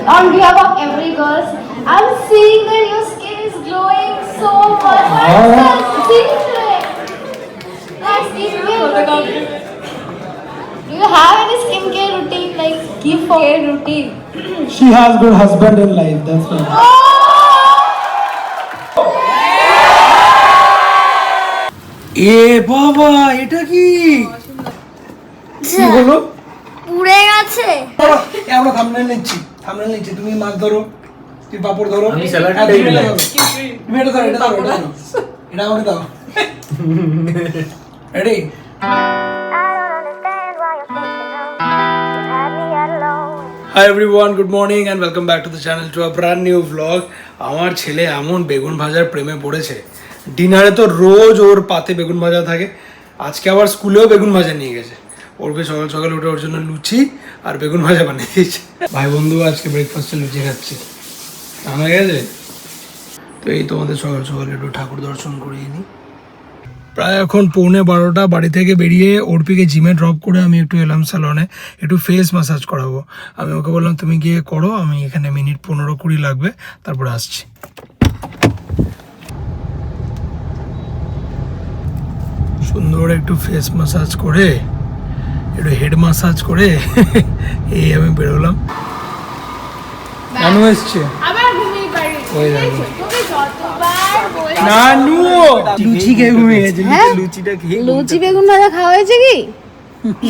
on behalf of every girls, I'm seeing that your skin is glowing so much. What's the secret? Like skincare routine. Do you have any skincare routine, like skincare routine? She has good husband in life, that's why. এ বাবা এটা কি হলো পুড়ে গেছে। আমরা thumbnail নিচ্ছি তুমি মাছ ধরো, তুই পাপড় ধরো, আমি স্যালাড তুমি এটা ধরো, এটা আমাকে দাও। Ready? Hi everyone, good morning and welcome back to the channel to a brand new vlog. আমার ছেলে এমন বেগুন ভাজার প্রেমে পড়েছে, ডিনারে তো রোজ ওর পাতে বেগুন ভাজা থাকে, আজকে আবার স্কুলেও বেগুন ভাজা নিয়ে গেছে। ওরকে সকাল সকাল উঠে ওর জন্য লুচি আর বেগুন ভাজা বানিয়ে দিয়েছে। ভাই বন্ধু আজকে ব্রেকফাস্টে লুচি খাচ্ছি, আমার গেছে। তো এই তোমাদের সকাল সকাল একটু ঠাকুর দর্শন করিয়ে নিই। প্রায় এখন 11:15 বাড়ি থেকে বেরিয়ে অর্পিকে জিমে ড্রপ করে আমি একটু এলাম স্যালনে, একটু ফেস ম্যাসাজ করাবো। আমি ওকে বললাম তুমি গিয়ে করো, আমি এখানে মিনিট 15-20 লাগবে, তারপরে আসছি। সুন্দর একটু ফেস ম্যাসাজ করে, একটু হেড ম্যাসাজ করে এই আমি বেরোলাম। নানু এসছে, ওই দেখো নানু লুচি খেয়ে ঘুমিয়ে গেছে। লুচিটা খেয়ে লুচি বেগুন ভাজা খাওয়া হয়েছে কি?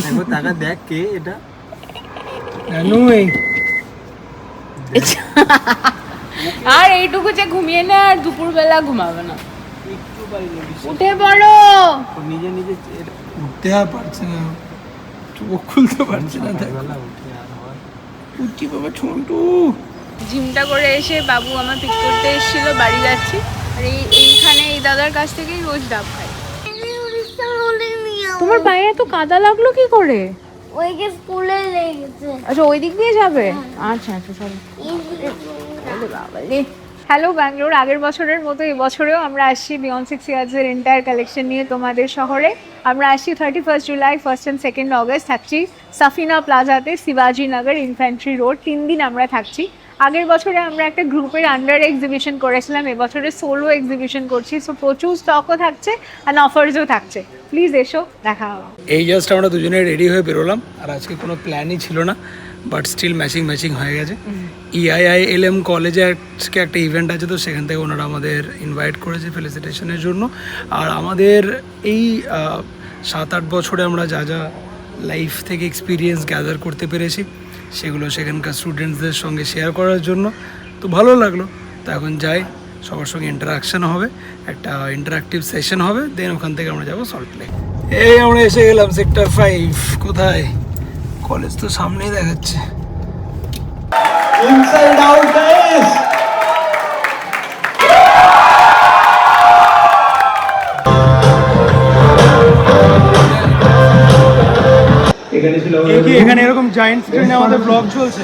একবার টাকা দেখ কে এটা। নানু আর এইটুকু যে ঘুমিয়ে না, আর দুপুরবেলা ঘুমাবে না। উঠে পড়ো। নিজে নিজে উঠতে আর পারছে না, চোখ খুলতে পারছে না। উঠি বাবা ছোটু। জিমটা করে এসে বাবু আমার পিক করতে এসেছিল, বাড়ি যাচ্ছি। আর এইখানে এই দাদার কাছ থেকেই রোজ ডাব খাই। তোমার পায়ে এত কাদা লাগলো কি করে? ওইকে স্কুলে লেগেছে। আচ্ছা ওই দিক দিয়ে যাবে? আচ্ছা আচ্ছা চলো। হ্যালো ব্যাঙ্গালোর, আগের বছরের মতো এবছরেও আমরা আসছি বিয়ন্ড 6 ইয়ার্সের এন্টায়ার কালেকশন নিয়ে তোমাদের শহরে। আমরা আসছি 31 জুলাই, 1 and 2 অগস্ট থাকছি সাফিনা প্লাজাতে, শিবাজি নগর, ইনফ্যান্ট্রি রোড। 3 দিন আমরা থাকছি। আগের বছরে আমরা একটা গ্রুপের আন্ডার এক্সিবিশন করেছিলাম, এবছরে সোলো এক্সিবিশন করছি। সো প্রচুর স্টকও থাকছে আর অফার্সও থাকছে, প্লিজ এসো, দেখা হবে। এই জাস্ট আমরা দুজনে রেডি হয়ে বেরোলাম, আর আজকে কোনো প্ল্যানই ছিল না, বাট স্টিল ম্যাচিং হয়ে গেছে। EIILM কলেজে আজকে একটা ইভেন্ট আছে, তো সেখান থেকে ওনারা আমাদের ইনভাইট করেছে ফেলিসিটেশনের জন্য। আর আমাদের এই 7-8 বছরে আমরা যা যা লাইফ থেকে এক্সপিরিয়েন্স গ্যাদার করতে পেরেছি, সেগুলো সেখানকার স্টুডেন্টসদের সঙ্গে শেয়ার করার জন্য। তো ভালো লাগলো। তো এখন যাই, সবার সঙ্গে ইন্টারাকশান হবে, একটা ইন্টারাক্টিভ সেশন হবে, দেন ওখান থেকে আমরা যাবো সল্ট লেক। এই আমরা এসে গেলাম সেক্টর 5। কোথায়? কলেজ তো সামনেই দেখাচ্ছে। Inside out guys. এখানে এরকম জায়েন্ট স্ক্রিনে আমাদের ব্লগ চলছে,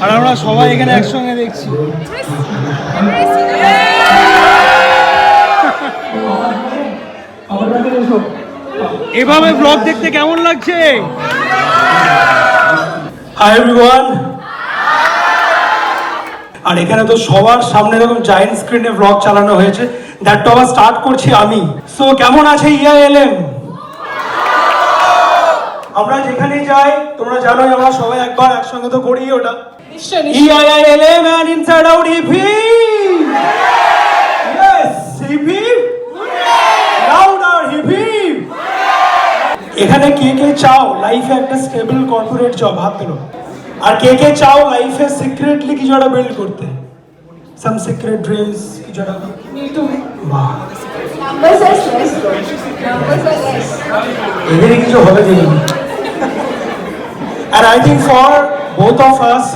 আর আমরা সবাই এখানে একসঙ্গে দেখছি। এভাবে ব্লগ দেখতে কেমন লাগছে? Hi everyone. আর এখানে তো সবার সামনে এরকম জায়েন্ট স্ক্রিনে ব্লগ চালানো হয়েছে, দ্যাট আবার স্টার্ট করছি আমি। সো কেমন আছে EILM? আমরা যেখানে যাই, তোমরা জানোই আমরা সবাই একবার একসঙ্গে তো করি ওটা। EILM and Inside Out EP. Yes, EP. Louder EP. এখানে কে কে চাও লাইফে একটা স্টেবল কর্পোরেট জব? হাত তোলো। আর কে কে চাও লাইফে সিক্রেটলি কিছু একটা বিল্ড করতে? সাম সিক্রেট ড্রিমস কিছু একটা। বাহ, Numbers are less good. Numbers are less. এদের কিছু হবে দেখি। And I think for both of us,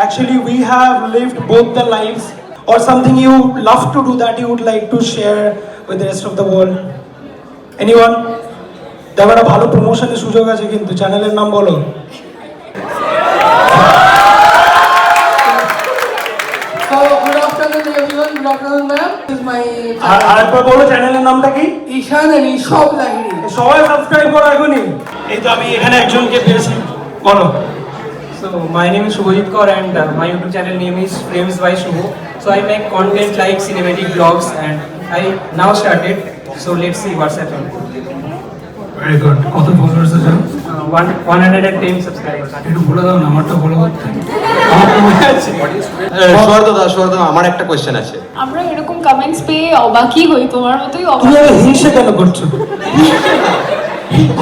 actually we have lived both the lives, or something you love to do that you would like to share with the rest of the world. Anyone? দেখো একটা ভালো প্রমোশনের সুযোগ আছে কিন্তু, চ্যানেলের নাম বলো। So good afternoon everyone, good afternoon ma'am. This is my আরেকবার বলো চ্যানেলের নামটা কি? Ishan and Ishab Lahiri. সবাই সাবস্ক্রাইব করো এখনই। এই তো আমি এখানে একজনকে পেয়েছি, বলো। So my name is Shubhajit Kaur and my YouTube channel name is Frames by Shubho. So I make content like cinematic vlogs and I now started. So let's see what's happening. Very good. কত followers আছে? 110 subscribers. একটু বলে দাও না, আমারটা follow করতে। আমার তো মনে আছে। সুয়ার্দ আমার একটা কোয়েশ্চেন আছে। আমরা এরকম কমেন্টস পেয়ে অবাকই হই, তোমার মতোই অবাক। তুমি আবার হিংসে কেন করছো?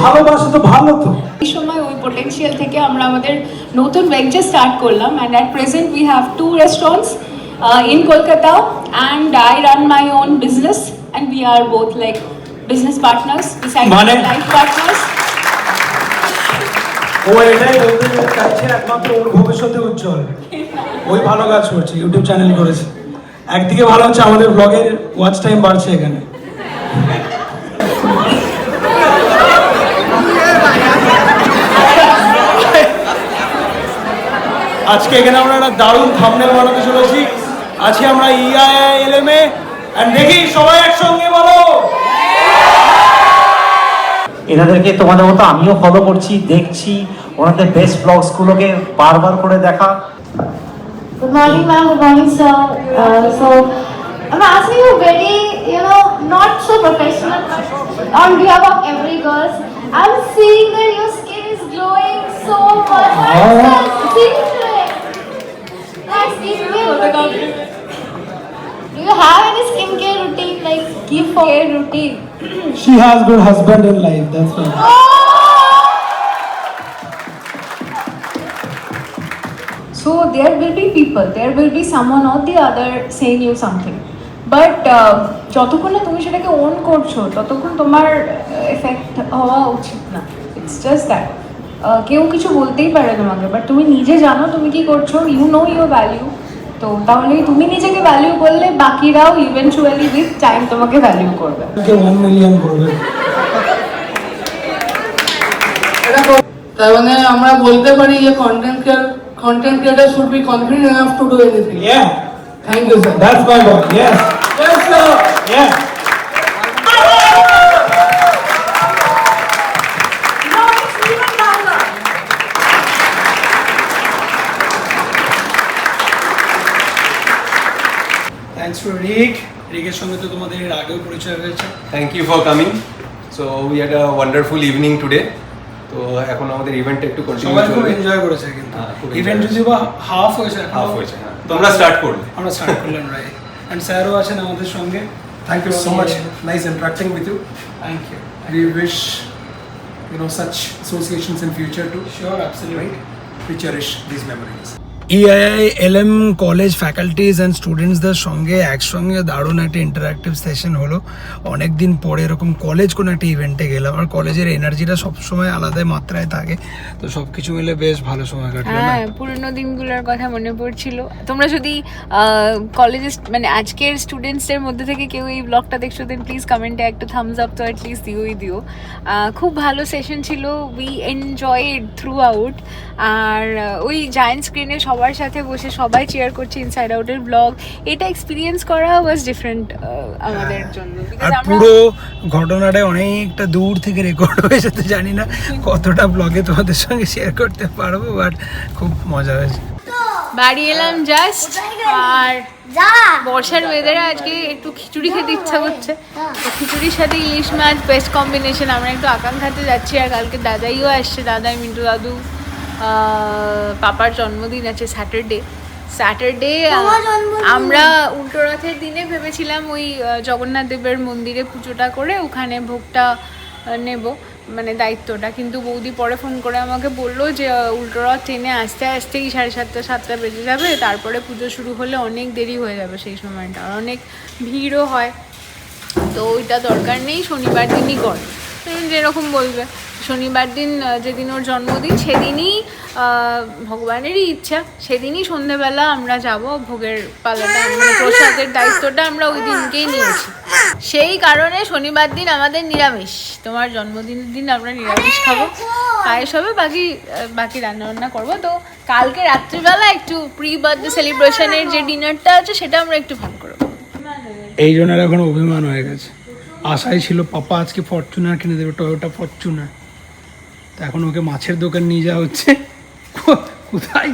ভালোবাসা তো ভালো তো। এই সময় ওই পোটেনশিয়াল থেকে আমরা আমাদের নতুন ভেঞ্চার স্টার্ট করলাম and at present we have 2 restaurants in Kolkata and I run my own business and we are both like business partners besides life partners. ও এটাই বলতে চাইছে একমাত্র ওর ভবিষ্যতে উজ্জ্বল। ওই ভালো কাজ করছে, ইউটিউব চ্যানেল করেছে। একদিকে ভালো হচ্ছে আমাদের ব্লগের ওয়াচ টাইম বাড়ছে এখানে। আজকে এখানে আমরা একটা দারুণ থাম্বনেল বানাতে চলেছি। আজকে আমরা EIILM এ and দেখি সবাই একসঙ্গে বলো। এনাদেরকে তোমাদের মতো আমিও ফলো করছি, দেখছি ওনাদের বেস্ট ব্লগসগুলোকে বারবার করে দেখা। Good morning, ma'am. Good morning, sir. So, I'm asking you very, not so professional, but on behalf of every girl, I'm seeing that your skin is glowing so much. Nice, routine. Do you have any skincare routine, like give for hair routine? She has good husband in life, that's why. So there will be people, there will be someone or the other saying you something. But যতক্ষণ না তুমি সেটাকে on করছো ততক্ষণ তোমার effect হওয়া উচিত না। ইটস জাস্ট দ্যাট কেউ কিছু বলতেই পারে তোমাকে, বাট তুমি নিজে জানো তুমি কি করছো, ইউ নো ইউর ভ্যালিউ। তো তাহলে তুমি নিজেকে ভ্যালিউ করলে বাকিরাও ইভেনচুয়ালি উইথ টাইম তোমাকে ভ্যালিউ করবে। 1 মিলিয়ন করবে। তার মানে আমরা বলতে পারি যে content creator should be confident enough to do anything. Yeah, Thank you, sir. that's my word. Yes, Yes, sir. yeah. Thanks for Rick. রিকের সঙ্গে তো তোমাদের এর আগেও পরিচয় হয়েছে। Thank you for coming. So we had a wonderful evening today. তো এখন আমাদের ইভেন্টটা একটু কন্টিনিউ সবাই খুব চলবে। এনজয় করেছে কিন্তু হ্যাঁ, খুব ইভেন্ট enjoy যদি বা হাফ হয়েছে, হাফ হয়েছে। হ্যাঁ, তো আমরা স্টার্ট করলাম। আমরা স্টার্ট করলাম, রাইট। এন্ড স্যারও আছেন আমাদের সঙ্গে। Thank you so much. Nice interacting with you. Thank you. We wish such associations in future too. Sure, absolutely. We cherish these memories. EIILM college faculties and স্টুডেন্টসদের সঙ্গে একসঙ্গে দারুণ একটা ইন্টারাক্টিভ সেশন হলো। অনেক দিন পরে এরকম কলেজ কোনো একটা ইভেন্টে গেলাম, আর কলেজের এনার্জিটা সবসময় আলাদা মাত্রায় থাকে। তো সব কিছু মিলে বেশ ভালো সময় কাটলো। হ্যাঁ, পুরনো দিনগুলোর কথা মনে পড়ছিল। তোমরা যদি কলেজের মানে আজকের স্টুডেন্টসদের মধ্যে থেকে কেউ এই ব্লগটা দেখছো, দেন প্লিজ কমেন্টে একটা থামস আপ তো অ্যাটলিস্ট দিও। খুব ভালো সেশন ছিল, উই এনজয়েড থ্রু আউট। আর ওই জায়ান্ট স্ক্রিনে সবার সাথে বসে সবাই চেয়ার করছে ইনসাইড আউটের ব্লগ, এটা এক্সপিরিয়েন্স করা ওয়াজ ডিফারেন্ট আমাদের জন্য। আর পুরো ঘটনাটা অনেকটা দূর থেকে রেকর্ড হয়েছে, তো জানি না কতটা ব্লগে তোমাদের সঙ্গে শেয়ার করতে পারবো, বাট খুব মজা হয়েছে। বাড়ি এলাম জাস্ট, আর বর্ষার ওয়েদারে আজকে একটু খিচুড়ি খেতে ইচ্ছা করছে। তো খিচুড়ির সাথে ইলিশ মাছ বেস্ট কম্বিনেশন। আমরা একটু আকাঙ্ক্ষাতে যাচ্ছি, আর কালকে দাদাইও আসছে, দাদাই মিন্টু দাদু। পাপার জন্মদিন আছে স্যাটারডে। আমরা উল্টো রথের দিনে ভেবেছিলাম ওই জগন্নাথ দেবের মন্দিরে পুজোটা করে ওখানে ভোগটা নেব, মানে দায়িত্বটা। কিন্তু বৌদি পরে ফোন করে আমাকে বললো যে উল্টো রথ ট্রেনে আসতে আসতেই 7:30 বেজে যাবে, তারপরে পুজো শুরু হলে অনেক দেরি হয়ে যাবে সেই সময়টা, আর অনেক ভিড়ও হয়। তো ওইটা দরকার নেই, শনিবার দিনই কর, যেরকম বলবে। শনিবার দিন যেদিন ওর জন্মদিন সেদিনই ভগবানেরই ইচ্ছা, সেদিনই সন্ধেবেলা আমরা যাব। ভোগের পালাটা মানে প্রসাদের দায়িত্বটা আমরা ওই দিনকেই নিয়েছি, সেই কারণে শনিবার দিন আমাদের নিরামিষ। তোমার জন্মদিনের দিন আমরা নিরামিষ খাবো, পায়েস হবে, বাকি রান্নাবান্না করবো। তো কালকে রাত্রিবেলা একটু প্রি বার্থডে সেলিব্রেশনের যে ডিনারটা আছে সেটা আমরা একটু ভালো করবো। এই জনের এখন অভিমান হয়ে গেছে। আশাই ছিল পাপা আজকে ফরচুনার কিনে দেবে, টয়োটা ফরচুনার। তো এখন ওকে মাছের দোকান নিয়ে যাওয়া হচ্ছে, কোথায়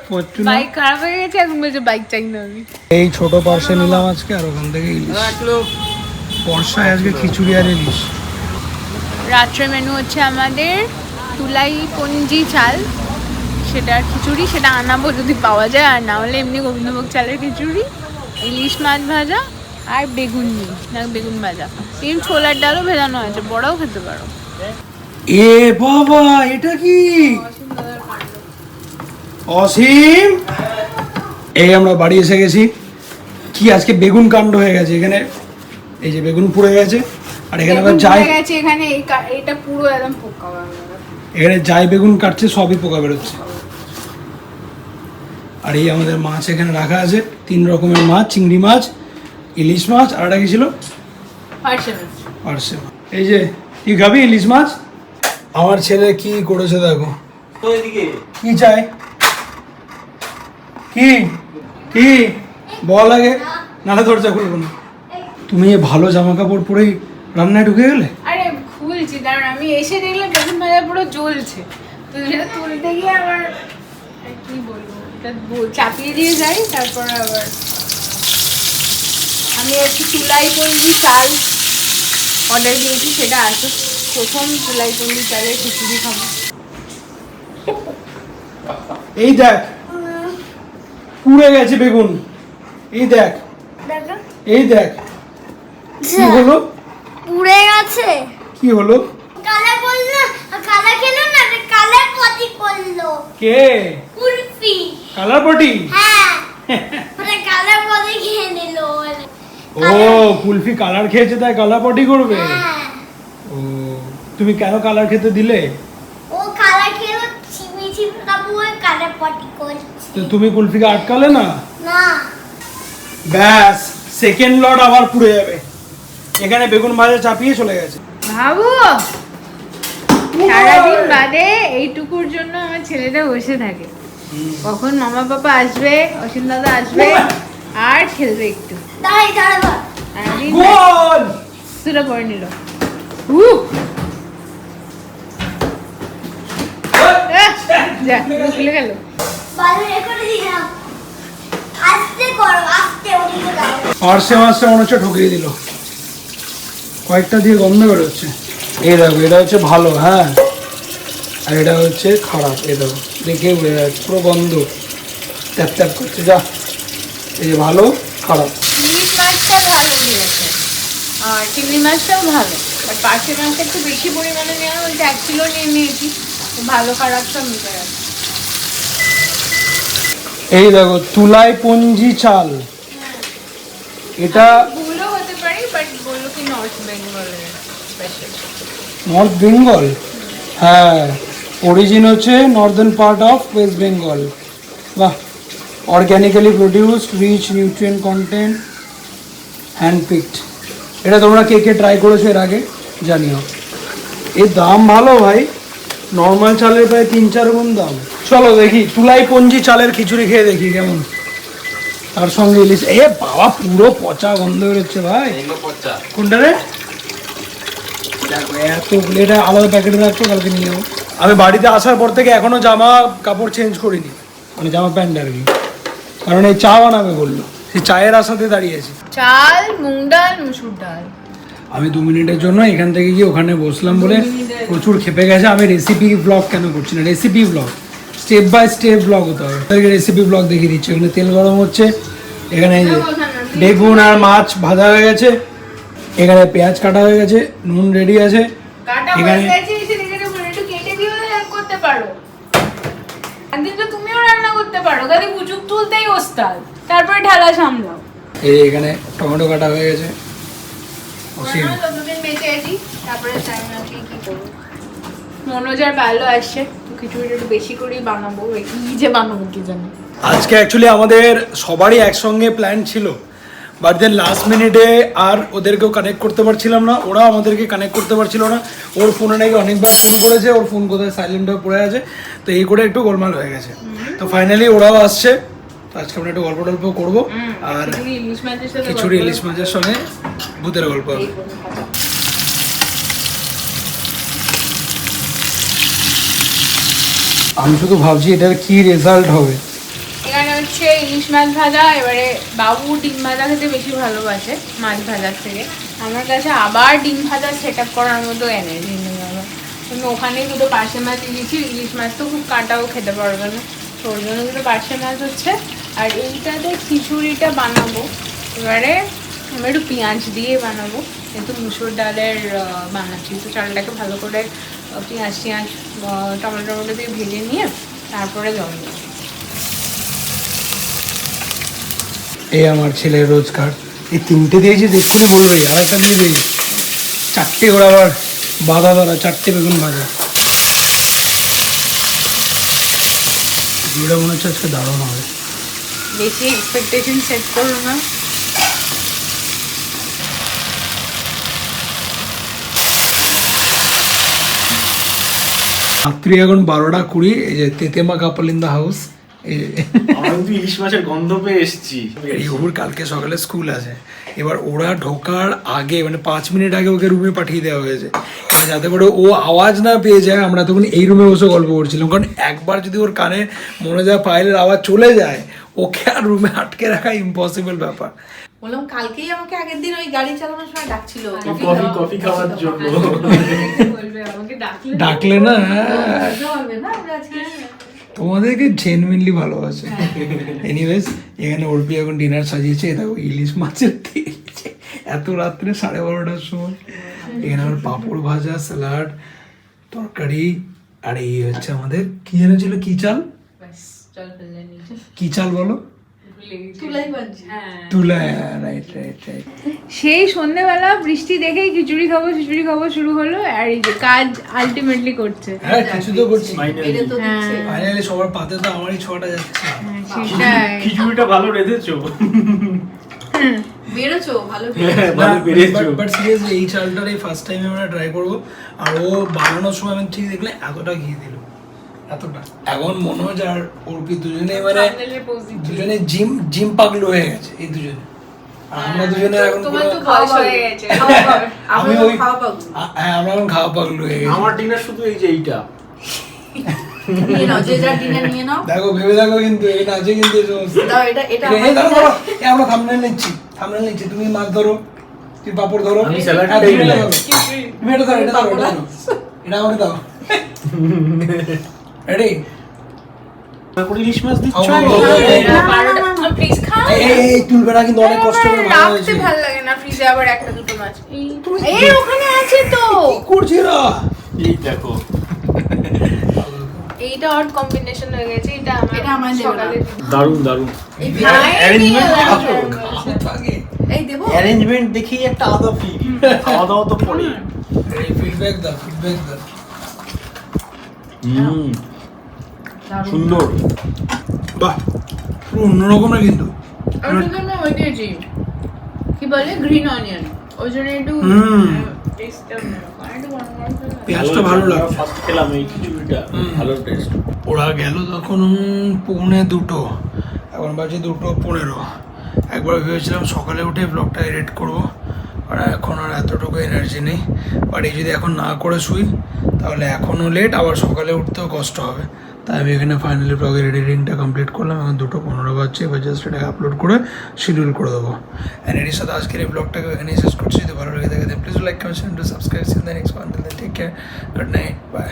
ফরচুনা বাইক খারাপ হয়ে গেছে, এখন বলছে বাইক চাই না আমি। এই ছোট পার্সে নিলাম আজকে, আর ওখান থেকে ইলিশ। বর্ষায় আজকে খিচুড়ি আর ইলিশ। রাত্রে মেনু হচ্ছে আমাদের তুলাই পঞ্জি চাল, সেটার খিচুড়ি, সেটা আনাবো যদি পাওয়া যায়, আর না হলে এমনি গোবিন্দভোগ চালের খিচুড়ি, ইলিশ মাছ ভাজা আর বেগুন বেগুন ভাজা। এম ছোলার ডালও ভেজানো আছে, বড়াও খেতে পারো। এ বাবা, এটা কি অসীম! এই আমরা বাড়ি এসে গেছি। কি আজকে বেগুন কাণ্ড হয়ে গেছে এখানে। এই যে বেগুন পুড়ে গেছে, আর এখানে আবার যাই গেছে, এখানে এটা পুরো একদম পোকা, এখানে যাই বেগুন কাটছে সবই পোকা বেরোচ্ছে। আর এই আমাদের মাছ এখানে রাখা আছে, 3 রকমের মাছ, চিংড়ি মাছ, ইলিশ মাছ, আর একটা কি ছিল, পার্শে মাছ। এই যে কি খাবি ইলিশ মাছ? আমার ছেলে কি করেছে দেখো। কি চাই? কি কি বল আগে, নাহলে দরজা খুলবো না। তুমি এই ভালো জামা কাপড় পরেই রান্নায় ঢুকে গেলে? আরে খুলছি, কারণ আমি এসে দেখলাম বেগুন ভাজা পুরো জ্বলছে, তো সেটা তুলতে গিয়ে আবার কি বলবো, এটা চাপিয়ে দিয়ে যাই। তারপর আবার আমি একটু তুলাই পঞ্জি চাল অর্ডার দিয়েছি, সেটা আসুক। প্রথম তুলাই পঞ্জি চালের খিচুড়ি খাবো। এই দেখ পুড়ে গেছে বেগুন, এই দেখ, এই দেখ কি হলো, পুড়ে গেছে। কি হলো? কালা করলো, কালা খেলো না, কালার পটি করলো। কে? কুলফি। কালার পটি? হ্যাঁ, মানে কালার পটি খেয়ে নিল। ও কুলফি কালার খেয়েছে তাই কালার পটি করবে? হ্যাঁ। ও তুমি কেন কালার খেতে দিলে? ও কালার খেলো, চিমি চিমি কাবু কালার পটি করছে। তো তুমি কুলফিকে আটকালে না? না। ব্যাস সেকেন্ড লট আবার পুড়ে যাবে। এখানে বেগুন ভাজা চাপিয়ে চলে গেছে। ভাবো সারাদিন বাদে এইটুকুর জন্য আমার ছেলেটা বসে থাকে, কখন মামা পাপা আসবে, অসীম দাদা আসবে আর খেলবে একটু। দাঁড়াই দাঁড়াবো। সারাদিন গোল! সুরা পড়ে নিল। যা খুলে গেল। ভালো রেকর্ড দিলাম। আস্তে করো, আস্তে ওদিকে দাও। পার্শে মাছটা মনে হচ্ছে ঠকিয়ে দিল, কয়েকটা দিয়ে গন্ধ বেরোচ্ছে। এই দেখো এটা হচ্ছে ভালো, হ্যাঁ, আর এটা হচ্ছে খারাপ। এই দেখো দেখে উড়ে যাচ্ছে, পুরো গন্ধ ট্যাপ ট্যাপ করছে। যা, এই যে ভালো খারাপ। ইলিশ মাছটা ভালো দিয়েছে আর চিংড়ি মাছটাও ভালো, বাট পার্শে মাছটা একটু বেশি পরিমাণে নেওয়া হয়েছে, 1 কিলো নিয়ে নিয়েছি, ভালো খারাপ সব মিশে গেছে। এই দেখো তুলাই পঞ্জি চাল, এটা ভুলও হতে পারি, বাট বললো কি নর্থ বেঙ্গলের স্পেশাল। নর্থ বেঙ্গল? হ্যাঁ, অরিজিন হচ্ছে northern part of West Bengal. বাহ, organically produced, rich nutrient content, hand picked. এটা তোমরা কে কে ট্রাই করেছো এর আগে জানিও। এর দাম ভালো ভাই, নর্মাল চালের প্রায় 3-4 গুণ দাম। চলো দেখি তুলাই পঞ্জি চালের খিচুড়ি খেয়ে দেখি কেমন, তার সঙ্গে ইলিশ। এ বাবা পুরো পচা গন্ধ বেরোচ্ছে ভাই। কোনটা রে? দেখো এতগুলো, এটা আলাদা প্যাকেটে রাখতো, কালকে নিয়ে যাবো। আমি বাড়িতে আসার পর থেকে এখনো জামা কাপড় চেঞ্জ করিনি, মানে জামা প্যান্ট আর কি, কারণ এই চা বানাবে বললো, সেই চায়ের আশাতে দাঁড়িয়েছি। চাল, মুগ ডাল, মুসুর ডাল। আমি 2 মিনিটের জন্য এখান থেকে গিয়ে ওখানে বসলাম বলে প্রচুর খেপে গেছে। আমি রেসিপি ব্লগ কেন করছি না, recipe blog step by step blog হতে হবে। রেসিপি ব্লগ দেখিয়ে দিচ্ছি। এখানে তেল গরম হচ্ছে, এখানে এই যে বেগুন আর মাছ ভাজা হয়ে গেছে, এখানে পেঁয়াজ কাটা হয়ে গেছে, নুন রেডি আছে, কাটা এখানে হয়ে গেছে, এসে দেখে দেখো একটু কেটে দিও, হেল্প করতে পারো। একদিন তো তুমিও রান্না করতে পারো, খালি পুচুক তুলতেই ওস্তাদ, তারপরে ঢালা সামলাও। এই এখানে টমেটো কাটা হয়ে গেছে। অসীম যতদিন বেঁচে আছি, তারপরে চাই না কি করবো। মনোজার ভালো আসছে, তো খিচুড়িটা একটু বেশি করেই বানাবো, কি যে বানাবো কি জানি। আজকে অ্যাকচুয়ালি আমাদের সবারই একসঙ্গে প্ল্যান ছিল, বাট দেন লাস্ট মিনিটে আর ওদেরকেও কানেক্ট করতে পারছিলাম না, ওরাও আমাদেরকে কানেক্ট করতে পারছিল না। ওর ফোনে নাকি অনেকবার ফোন করেছে, ওর ফোন কোথায় সাইলেন্ট হয়ে পড়ে আছে, তো এই করে একটু গোলমাল হয়ে গেছে। তো ফাইনালি ওরাও আসছে, তো আজকে আমরা একটু গল্প টল্প করবো, আর খিচুড়ি ইলিশ মাছের সঙ্গে ভূতের গল্প হবে। আমি শুধু ভাবছি এটার কি রেজাল্ট হবে। এখানে হচ্ছে ইলিশ মাছ ভাজা, এবারে বাবু ডিম ভাজা খেতে বেশি ভালোবাসে মাছ ভাজার থেকে। আমার কাছে আবার ডিম ভাজা সেট আপ করার মতো এনার্জি নেই আমার। আমি ওখানেই দুটো পার্শে মাছ দিয়েছি, ইলিশ মাছ তো খুব কাঁটাও খেতে পারবে না, তো ওর জন্য দুটো পার্শে মাছ হচ্ছে। আর এইটাতে খিচুড়িটা বানাবো, এবারে আমি একটু পেঁয়াজ দিয়ে বানাবো, কিন্তু মুসুর ডালের বানাচ্ছি। তো চালটাকে ভালো করে পেঁয়াজ টিয়াজ টমেটো দিয়ে ভেজে নিয়ে তারপরে জল দেবো। এই আমার ছেলের রোজগার, এই 3টে দিয়েছি এক্ষুনি বলবে আরেকটা দিয়ে দিই, 4টে করে আবার বাঁধা ধরা, 4টে বেগুন ভাজা। যেটা মনে হচ্ছে আজকে দারুণ হবে। বেশি এক্সপেকটেশন সেট করো না। রাত্রি এখন 12:20, এই যে তেতেমা কাপল ইন দ্য হাউস। এই যে আমি তো ইলিশ মাছের গন্ধ পেয়ে এসেছি। রিহুর কালকে সকালে স্কুল আছে, এবার ওরা ঢোকার আগে মানে 5 মিনিট আগে ওকে রুমে পাঠিয়ে দেওয়া হয়েছে, এবার যাতে করে ও আওয়াজ না পেয়ে যায়। আমরা তখন এই রুমে বসে গল্প করছিলাম, কারণ একবার যদি ওর কানে মনে যায় পায়েলের আওয়াজ চলে যায়, ওকে আর রুমে আটকে রাখা ইম্পসিবল ব্যাপার। বললাম কালকেই আমাকে আগের দিন ওই গাড়ি চালানোর সময় ডাকছিল কফি খাওয়ার জন্য। ডাকলে না, হবে না আমরা আজকে তোমাদেরকে জেনুইনলি ভালোবাসে। এনিওয়েজ, এখানে অর্পি এখন ডিনার সাজিয়েছে, দেখো ইলিশ মাছের তেল এত রাত্রে 12:30টার সময়। এখানে আমার পাঁপড় ভাজা, স্যালাড, তরকারি, আর এই হচ্ছে আমাদের কি যেন ছিল, কি চাল, কি চাল বলো, তুলা। Right right right. সেই সন্ধ্যেবেলা বৃষ্টি দেখেই খিচুড়ি খাবো শুরু হলো, আর এই যে কাজ আলটিমেটলি করছে। হ্যাঁ, কিছু তো করছি। এটা তো দিচ্ছে ফাইনালি সবার পাতে তো আমারই ছোঁয়াটা যাচ্ছে। সেটাই। খিচুড়িটা ভালো রেঁধেছো। বেরোছো ভালো বাট সিরিয়াসলি এই চালটার এই ফার্স্ট টাইম আমরা ট্রাই করবো। আর ও বানানোর সময় আমি ঠিক দেখলে এতটা ঘি দিল, এতটা। এখন মনে হয় আর অর্পি দুজনে মানে দুজনে জিম পাগলু হয়ে গেছে এই দুজনে। আর আমরা দুজনে এখন তোমার তো বয়স হয়ে গেছে, আমি ওই খাওয়া পাবো। হ্যাঁ, আমরা এখন খাওয়া পাগলু হয়ে গেছি। আমার ডিনার শুধু এই যে এইটা। নিয়ে নাও, যে যার ডিনার নিয়ে নাও। দেখো ভেবে দেখো, কিন্তু এই নাচে কিন্তু এই সমস্ত। দাও এটা এটা এই ধরো, আমরা থাম্বনেল নিচ্ছি, তুমি মাছ ধরো, তুই পাপড় ধরো, আমি স্যালাড আর টাই তুমি নিলাম। তুমি এটা ধরো, এটা আমাকে দাও। রেডি? ইলিশ মাছ দিচ্ছ? প্লিজ খাও। এই তুলবে না, কিন্তু অনেক কষ্ট করে বানানো হয়েছে। রাখতে ভালো লাগে না ফ্রিজে আবার একটা দুটো মাছ। এই ওখানে আছে তো। কি করছিস রা? এই দেখো, এইটা অড কম্বিনেশন হয়ে গেছে। এটা এটা আমার দেবে না। সকালে দারুণ দারুণ। এই অ্যারেঞ্জমেন্ট আগে এই দেবো। অ্যারেঞ্জমেন্ট দেখেই একটা আলাদা ফিল। খাওয়া দাওয়া তো পরে। এই ফিডব্যাক দাও। সুন্দর। বাহ, পুরো অন্যরকমের কিন্তু। আমি তো না ওই দিয়েছি কি বলে গ্রিন অনিয়ন, ওই জন্য একটু পেঁয়াজটা ভালো লাগছে। ফার্স্ট খেলাম এই খিচুড়িটা, ভালো টেস্ট। ওরা গেল তখন 1:45, এখন বাজে 2:15। একবার ভেবেছিলাম সকালে উঠে ব্লগটা এডিট করবো, আর এখন আর এতটুকু এনার্জি নেই। বাট এই যদি এখন না করে শুই তাহলে এখনও লেট, আবার সকালে উঠতেও কষ্ট হবে। তাই আমি এখানে ফাইনালি ব্লগের এডিটিংটা কমপ্লিট করলাম। এখন 2:15 বাজছে, এবার জাস্ট এটাকে আপলোড করে শিডিউল করে দেবো। অ্যান্ড এটির সাথে আজকের এই ব্লগটাকে এখানেই শেষ করছি। যদি ভালো লেগে থাকে please like, comment, subscribe. Next one, take care, good night, by.